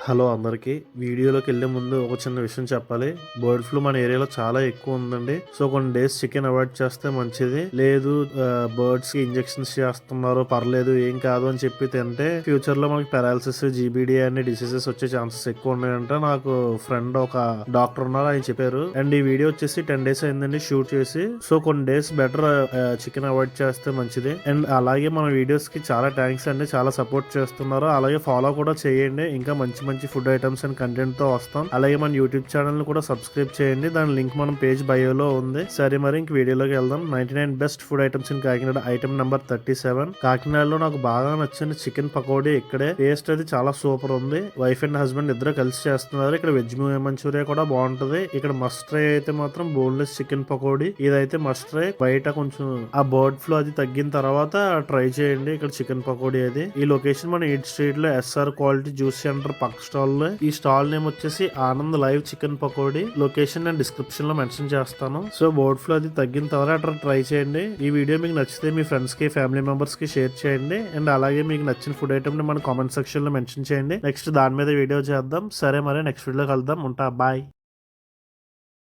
Hello అందరికి. వీడియోలోకి వెళ్లే ముందు ఒక చిన్న విషయం చెప్పాలి. బర్డ్ ఫ్లూ మన ఏరియాలో చాలా ఎక్కువ ఉందండి. సో కొన్ని డేస్ చికెన్ అవాయిడ్ చేస్తే మంచిది. లేదు బర్డ్స్ కి ఇంజెక్షన్స్ చేస్తున్నారు, పర్లేదు ఏం కాదు అని చెప్పి తింటే ఫ్యూచర్ లో మనకి పెరాలసిస్, జీబీడీ అనే డిసీజెస్ వచ్చే ఛాన్సెస్ ఎక్కువ ఉన్నాయంట. నాకు ఫ్రెండ్ ఒక డాక్టర్ ఉన్నారు, ఆయన చెప్పారు. అండ్ ఈ వీడియో వచ్చేసి 10 days అయిందండి షూట్ చేసి. సో కొన్ని డేస్ బెటర్ చికెన్ అవాయిడ్ చేస్తే మంచిది. అండ్ అలాగే మన వీడియోస్ కి చాలా థ్యాంక్స్ అండి, చాలా సపోర్ట్ చేస్తున్నారు. అలాగే ఫాలో కూడా చేయండి. ఇంకా మంచి మంచి ఫుడ్ ఐటమ్స్ అండ్ కంటెంట్ తో వస్తాం. అలాగే మన యూట్యూబ్ ఛానల్ ని కూడా సబ్స్క్రైబ్ చేయండి. దాని లింక్ మన పేజ్ బయోలో ఉంది. సరే మరి ఇంక వీడియోలోకి వెళ్దాం. 99 best food items in Kakinada item number 37. కాకినాడలో నాకు బాగా నచ్చిన చికెన్ పకోడీ ఇక్కడే. టేస్ట్ అది చాలా సూపర్ ఉంది. వైఫ్ అండ్ హస్బెండ్ ఇద్దరు కలిసి చేస్తున్నారు. ఇక్కడ వెజ్ మంచూరియా కూడా బాగుంటది. ఇక్కడ మస్ట్ ట్రై అయితే మాత్రం బోన్లెస్ చికెన్ పకోడీ, ఇదైతే మస్ట్ ట్రై. బయట కొంచెం ఆ బర్డ్ ఫ్లూ అది తగ్గిన తర్వాత ట్రై చేయండి ఇక్కడ చికెన్ పకోడీ అది. ఈ లొకేషన్ మన ఈట్ స్ట్రీట్ లో ఎస్ఆర్ క్వాలిటీ జ్యూస్ సెంటర్ పక్క స్టాల్ లో. ఈ స్టాల్ నేమ్ వచ్చేసి Anand live chicken pakodi. Location నేను డిస్క్రిప్షన్ లో మెన్షన్ చేస్తాను. సో బర్డ్ ఫ్లూ అది తగ్గిన తర్వాత అట్లా ట్రై చేయండి. ఈ వీడియో మీకు నచ్చితే మీ ఫ్రెండ్స్ కి, ఫ్యామిలీ మెంబర్స్ కి షేర్ చేయండి. అండ్ అలాగే మీకు నచ్చిన ఫుడ్ ఐటమ్ ని మన కామెంట్ సెక్షన్ లో మెన్షన్ చేయండి. నెక్స్ట్ దాని మీద వీడియో చేద్దాం. సరే మరి నెక్స్ట్ వీడియోకి వెళ్దాం. ఉంటా, బాయ్.